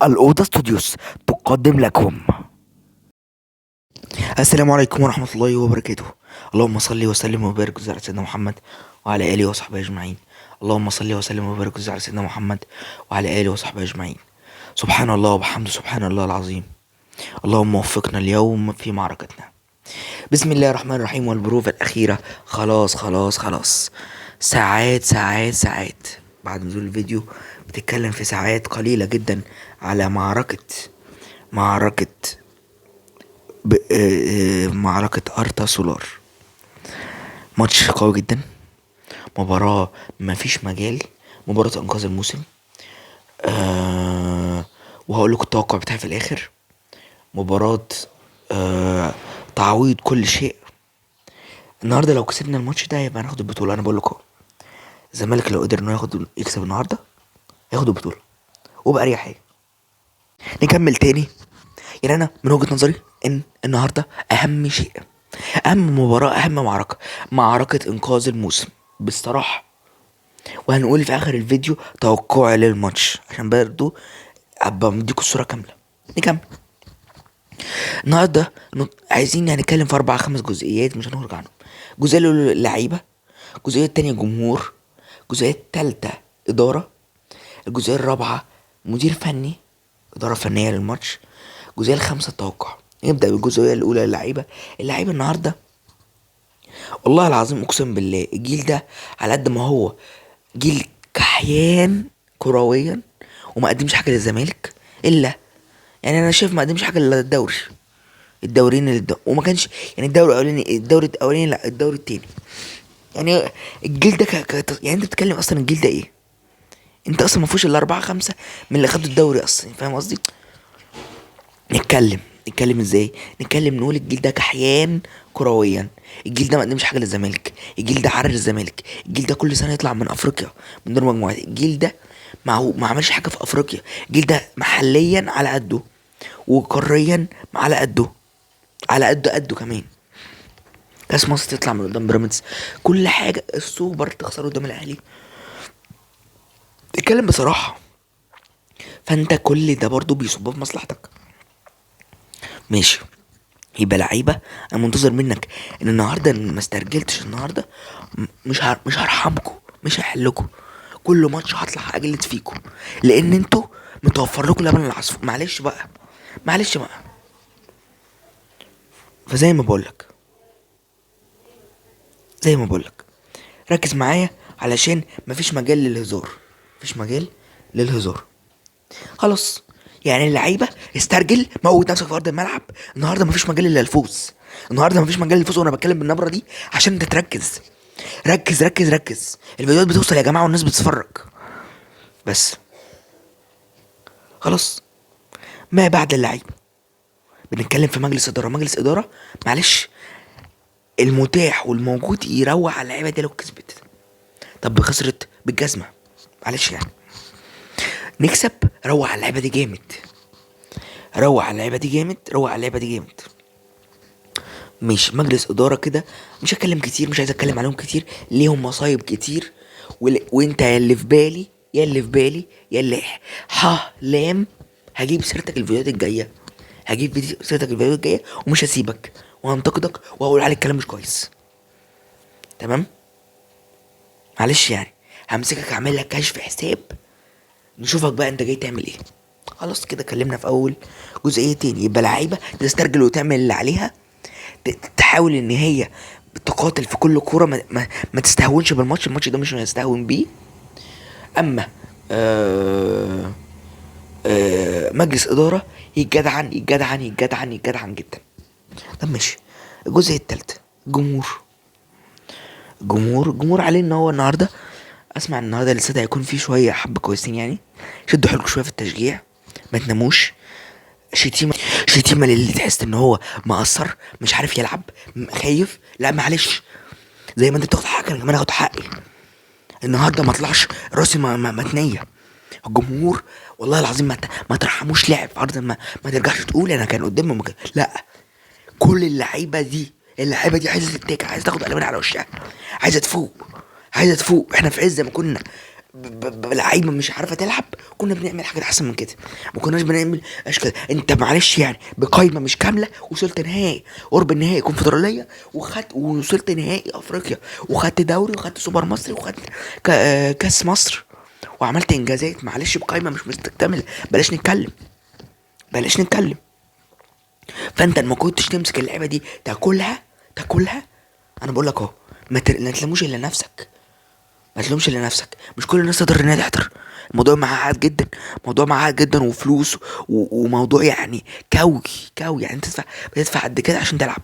الأوضة استوديوس تقدم لكم. السلام عليكم ورحمة الله وبركاته. اللهم صل وسلم وبارك على سيدنا محمد وعلى آله وصحبه أجمعين. اللهم صل وسلم وبارك على سيدنا محمد وعلى آله وصحبه أجمعين. سبحان الله وبحمده سبحان الله العظيم. اللهم وفقنا اليوم في معركتنا. بسم الله الرحمن الرحيم. والبروفة الأخيرة خلاص خلاص خلاص. ساعات بعد نزول الفيديو بتتكلم في ساعات قليلة جدا على معركة معركة أرتا سولار. ماتش قوي جدا، مباراة مفيش مجال، مباراة إنقاذ الموسم. وهقول لكم التوقع بتاعي في الآخر. مباراة تعويض كل شيء. النهارده لو كسبنا الماتش ده يبقى هناخد البطولة. أنا بقول لكم الزمالك لو قدر إنه يكسب النهارده ياخد البطولة وبأريحية. نكمل تاني. يعني أنا من وجهة نظري إن النهارده أهم شيء، أهم مباراة، أهم معركة إنقاذ الموسم بصراحة. وهنقول في آخر الفيديو توقعي للماتش عشان برضو أبقى مديكوا الصورة كاملة. نكمل. النهارده عايزين هنتكلم في 4 5 جزئيات مش هنخرج عنهم. جزئية اللعيبة، الجزئية التانية جمهور، الجزئية التالتة إدارة، الجزئية الرابعة مدير فني، إدارة فنية للماتش، الجزئية الخامسة التوقع. نبدأ بالجزئية الأولى اللعيبة النهارده والله العظيم اقسم بالله الجيل ده على قد ما هو جيل كحيان كرويا وما قدمش حاجه للزمالك الا، يعني انا شايف ما قدمش حاجه الا الدورين وما كانش، يعني الدوري الاولاني لا الدوري التاني. يعني الجيل ده يعني انت بتتكلم اصلا الجيل ده ايه؟ انت اصلا ما فيهوش الا 4 5 من اللي خدوا الدوري اصلا، فاهم قصدي؟ نتكلم ازاي؟ نقول الجيل ده كحيان كرويا. الجيل ده ما قدمش حاجه للزمالك، الجيل ده عرر الزمالك، الجيل ده كل سنه يطلع من افريقيا من دور مجموعات. الجيل ده ما عملش حاجه في افريقيا. الجيل ده محليا على قده وقاريا على قده، قده كمان. كاس مصر تطلع من قدام بيراميدز، كل حاجه السوبر تخسر قدام الاهلي. اتكلم بصراحه. فانت كل ده برضو بيصب في مصلحتك. ماشي، يبقى لعيبه انا منتظر منك ان النهارده ما استرجلتش النهارده. مش هرحمكم، مش هحلكم. كل ماتش هطلع اجلد فيكم لان انتوا متوفر لكم لبن العصفور. معلش بقى. فزي ما بقولك ركز معايا علشان مفيش مجال للهزار، خلاص. يعني اللعيبه استرجل، موت نفسك في ارض الملعب. النهارده مفيش مجال الا الفوز، وانا بتكلم بالنبره دي عشان انت تركز. ركز. الفيديوهات بتوصل يا جماعه والناس بتتفرج. بس خلاص. ما بعد اللعيبه بنتكلم في مجلس اداره. معلش، المتاح والموجود يروح على اللعيبه دي لو كسبت. طب خسرت بالجزمه، معلش يعني. نكسب، روح على اللعيبه دي جامد. مش مجلس اداره كده مش هتكلم كتير، مش عايز اتكلم عليهم كتير، ليهم مصايب كتير. وانت يا اللي في بالي يا اللي لام. هجيب سيرتك الفيديوهات الجايه، ومش هسيبك وهنتقدك وهقول عليك كلام مش كويس. تمام؟ معلش يعني همسكك اعمل لك كشف حساب، نشوفك بقى انت جاي تعمل ايه. خلاص كده اتكلمنا في اول جزئيتين. يبقى لعيبه تسترجل وتعمل اللي عليها، تحاول ان هي تقاتل في كل كوره، ما تستهونش بالماتش. الماتش ده مش هنستهون بيه. اما مجلس اداره يتجدعن جدا. طب ماشي. الجزء التالت الجمهور عليه ان هو النهارده، اسمع النهارده السادة هيكون فيه شويه حبه كويسين. يعني شدوا حيلكم شويه في التشجيع، ما تناموش. شتيمه للي تحس ان هو مقصر، مش عارف يلعب، خايف. لا معلش، زي ما انت بتاخد حقك انا كمان هاخد حقي. النهارده ما اطلعش راسي متنيه. الجمهور والله العظيم ما ترحموش. لعب في ارض ما ترجعش تقول انا كان قدامي لا. كل اللعيبه دي عايزه تتاكل، عايزه تاخد قلبين على وشها، عايزه تفوق. احنا في عز ما كنا لعيبه مش عارفه تلعب، كنا بنعمل حاجات احسن من كده. ما كناش بنعمل اشكال. انت معلش يعني بقايمه مش كامله وصلت نهائي، قرب النهائي كونفدراليه، ووصلت نهائي افريقيا، وخدت دوري، وخدت سوبر مصري، وخدت كاس مصر، وعملت انجازات. معلش بقايمه مش مستكتمله. بلاش نتكلم، بلاش نتكلم. فانت ما كنتش تمسك اللعبه دي تاكلها. انا بقول لك اهو، ما تلموش الا نفسك، ما تلومش الا نفسك. مش كل الناس تقدر انها تحضر. الموضوع معقد جدا، موضوع معقد جدا، وفلوس وموضوع يعني كوي يعني. انت بتدفع قد كده عشان تلعب،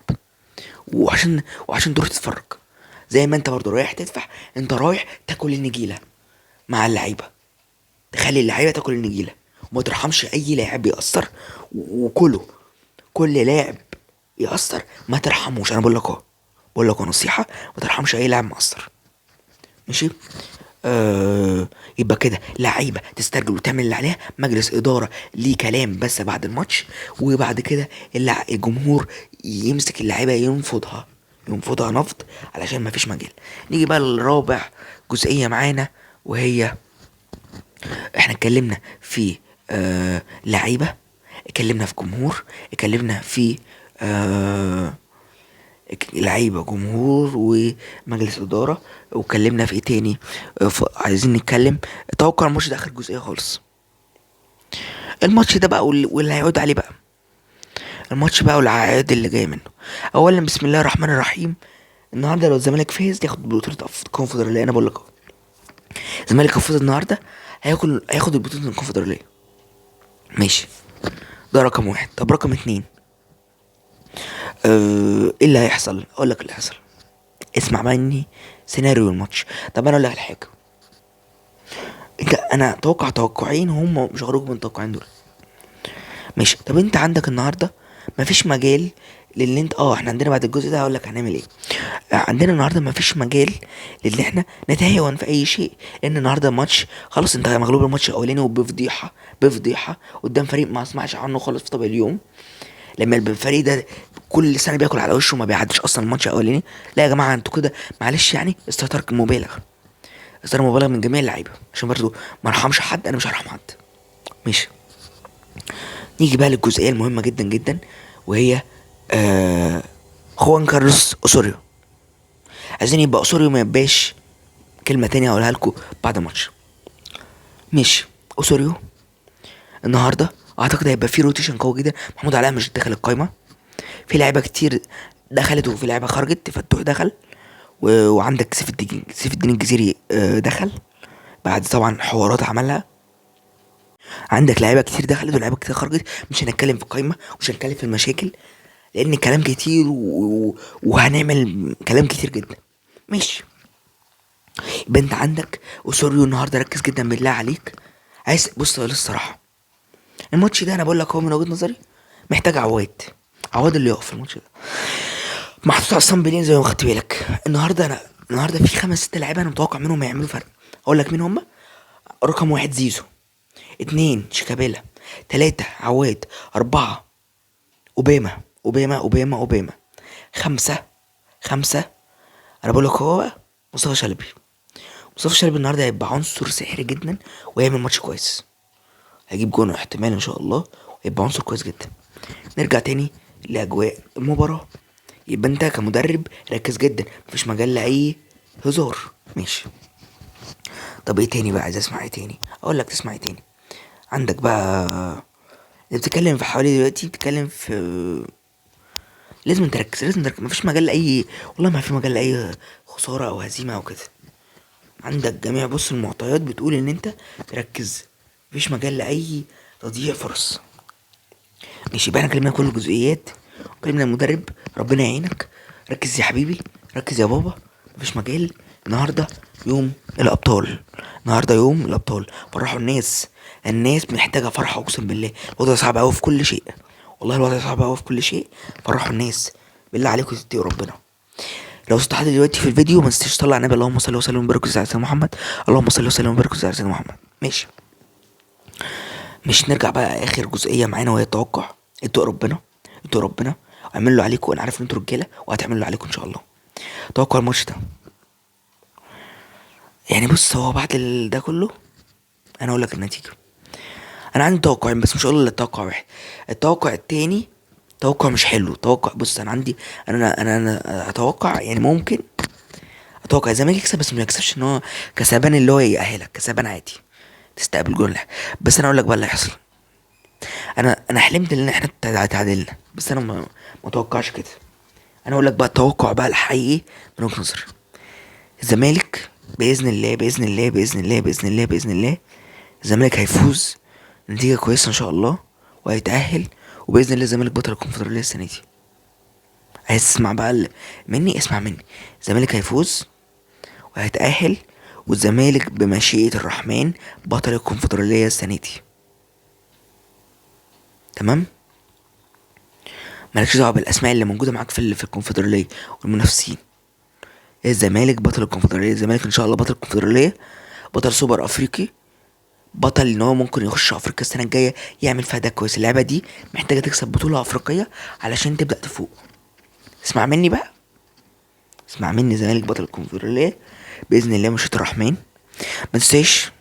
وعشان تروح تتفرج. زي ما انت برضو رايح تدفع، انت رايح تاكل النجيله مع اللعيبه. تخلي اللعيبه تاكل النجيله، وما ترحمش اي لاعب يأثر. كل لاعب يأثر ما ترحموش. انا بقول لك نصيحه، ما ترحمش اي لاعب مقصر. ماشي. يبقى كده لعيبه تسترجل وتعمل اللي عليها، مجلس اداره ليه كلام بس بعد الماتش، وبعد كده الجمهور يمسك اللعيبه ينفضها نفض، علشان ما فيش مجال. نيجي بقى للرابع جزئيه معانا، وهي احنا اتكلمنا في لعيبه، اتكلمنا في جمهور، اتكلمنا في آه لعيبه، جمهور، ومجلس اداره. واتكلمنا في ايه تاني؟ عايزين نتكلم توقع الماتش ده، اخر جزئيه خالص. الماتش ده بقى واللي هيعود عليه بقى، الماتش بقى والعائد اللي جاي منه. اولا بسم الله الرحمن الرحيم. النهارده لو الزمالك فاز ياخد بطوله الكونفدراليه. انا بقول لك اهو، الزمالك لو فاز النهارده هياخد البطوله الكونفدراليه. ماشي، ده رقم واحد. طب رقم اتنين، ايه اللي هيحصل؟ اقول لك اللي هيحصل، اسمع مني سيناريو الماتش. طب انا اقول لك الحاجه، انا توقعين هم مش هيخرجوا من التوقعين دول. ماشي. طب انت عندك النهارده مفيش مجال للي انت احنا عندنا بعد الجزء ده هقول لك هنعمل ايه. عندنا النهارده مفيش مجال للي احنا نتهاون في اي شيء، لان النهارده ماتش خلاص، انت مغلوب الماتش الاولاني وبفضيحه قدام فريق ما اسمعش عنه خالص في طب اليوم. لما الفريق ده كل سنه بياكل على وشه وما بيعديش اصلا الماتش الاولاني. لا يا جماعه، انتوا كده معلش يعني استهتار مبالغ، استهتار مبالغ من جميع اللعيبه، عشان برضه ما ارحمش حد. انا مش هرحم حد. ماشي. نيجي بقى للجزئيه المهمه جدا جدا، وهي آه خوان كارلوس اوسوريو. عايزين يبقى اوسوريو ما يبقاش كلمه تانية هقولها لكم بعد الماتش. ماشي. اوسوريو النهارده اعتقد هيبقى في روتيشن قوي جدا. محمود علاء مش داخل القايمه، في لعيبه كتير دخلت وفي لعيبه خرجت. فتوح دخل، وعندك سيف الدين الجزيري دخل بعد طبعا حوارات عملها. عندك لعيبه كتير دخلت ولاعيبه كتير خرجت. مش هنتكلم في القايمه، مش هنتكلم في المشاكل، لان كلام كتير وهنعمل كلام كتير جدا. ماشي. يبقى انت عندك اوسوريو النهارده، ركز جدا بالله عليك. عايز بص للصراحه، الماتش ده انا بقول لك هو من وجهه نظري محتاج عواد اللي يقف في الماتش ده، محطوط اصلا بينين زي ما خدت بالك. النهارده في 5 6 لعيبه انا متوقع منهم هيعملوا فرق. اقول لك مين هم. رقم واحد زيزو، 2 شيكابالا، 3 عواد، 4 اوباما، 5 انا بقول لك هو بقى مصطفى شلبي النهارده هيبقى عنصر سحري جدا، ويعمل ماتش كويس. هيجيب جون احتمال ان شاء الله، ويبقى عنصر كويس جدا. نرجع تاني لاجواء المباراه. يبقى انت كمدرب ركز جدا، مفيش مجال لاي هزار. ماشي. طب ايه تاني بقى؟ عايز اسمع ايه تاني؟ اقول لك تسمع ايه تاني. عندك بقى انت بتتكلم في حوالي دلوقتي، بتتكلم في لازم تركز. مفيش مجال لاي، والله ما في مجال لاي خساره او هزيمه او كده. عندك جميع المعطيات بتقول ان انت تركز، مفيش مجال لاي تضييع فرص. ماشي. يبقى احنا كلمنا كل الجزئيات، وكلمنا المدرب. ربنا يعينك، ركز يا حبيبي، ركز يا بابا. مفيش مجال. النهارده يوم الابطال، فرحوا الناس محتاجه فرحه. اقسم بالله الوضع صعب قوي في كل شيء، والله الوضع صعب قوي في كل شيء. فرحوا الناس، بالله عليكم تتقوا ربنا. لو استحضرت دلوقتي في الفيديو ما تنساش تطلع النبي، اللهم صل وسلم وبارك على سيدنا محمد. اللهم صل وسلم وبارك على سيدنا محمد. ماشي. مش نرجع بقى اخر جزئيه معانا، وهي التوقع. اتقوا ربنا واعملوا اللي عليكم. انا عارف ان انتوا رجاله وهتعملوا اللي عليكم ان شاء الله. توقع الماتش ده يعني بص، هو بعد ده كله انا اقول لك النتيجه. انا عندي توقعين بس، مش هقول لك توقع واحد. التوقع التاني توقع مش حلو. توقع، بص انا عندي، انا اتوقع يعني ممكن اتوقع الزمالك يكسب، بس ما يكسبش ان هو كسبان اللي هو يأهلك، كسبان عادي تستقبل جول. بس انا اقول لك بقى اللي هيحصل. انا حلمت ان احنا تعادلنا، بس انا ما اتوقعش كده. انا اقول لك بقى التوقع بقى الحقيقي من وجهة نظري. الزمالك باذن الله باذن الله باذن الله باذن الله باذن الله الزمالك هيفوز نتيجة كويسة ان شاء الله، وهيتأهل. وباذن الله الزمالك بطل الكونفدرالية السنة دي. عايز تسمع بقى مني؟ اسمع مني. الزمالك هيفوز وهيتأهل، والزمالك بمشيئة الرحمن بطل الكونفدرالية السنة دي. تمام. مالكش دعوة بالاسماء اللي موجودة معاك في الكونفدرالية والمنافسين. الزمالك بطل الكونفدرالية، الزمالك ان شاء الله بطل الكونفدرالية، بطل سوبر افريقي، بطل ان هو ممكن يخش افريقيا السنة الجاية يعمل فيها ده كويس. اللعبة دي محتاجة تكسب بطولة افريقية علشان تبدأ تفوق. اسمع مني بقى، اسمع مني. الزمالك بطل الكونفدرالية بإذن الله مشيئة الرحمن. ما تنساش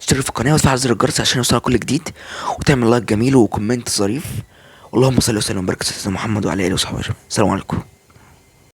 تشترك في القناة وتفعل زر الجرس عشان يوصلك كل جديد، وتعمل لايك جميل وكومنت ظريف. اللهم صل وسلم وبارك على سيدنا محمد وعلى اله وصحبه اجمعين. السلام عليكم.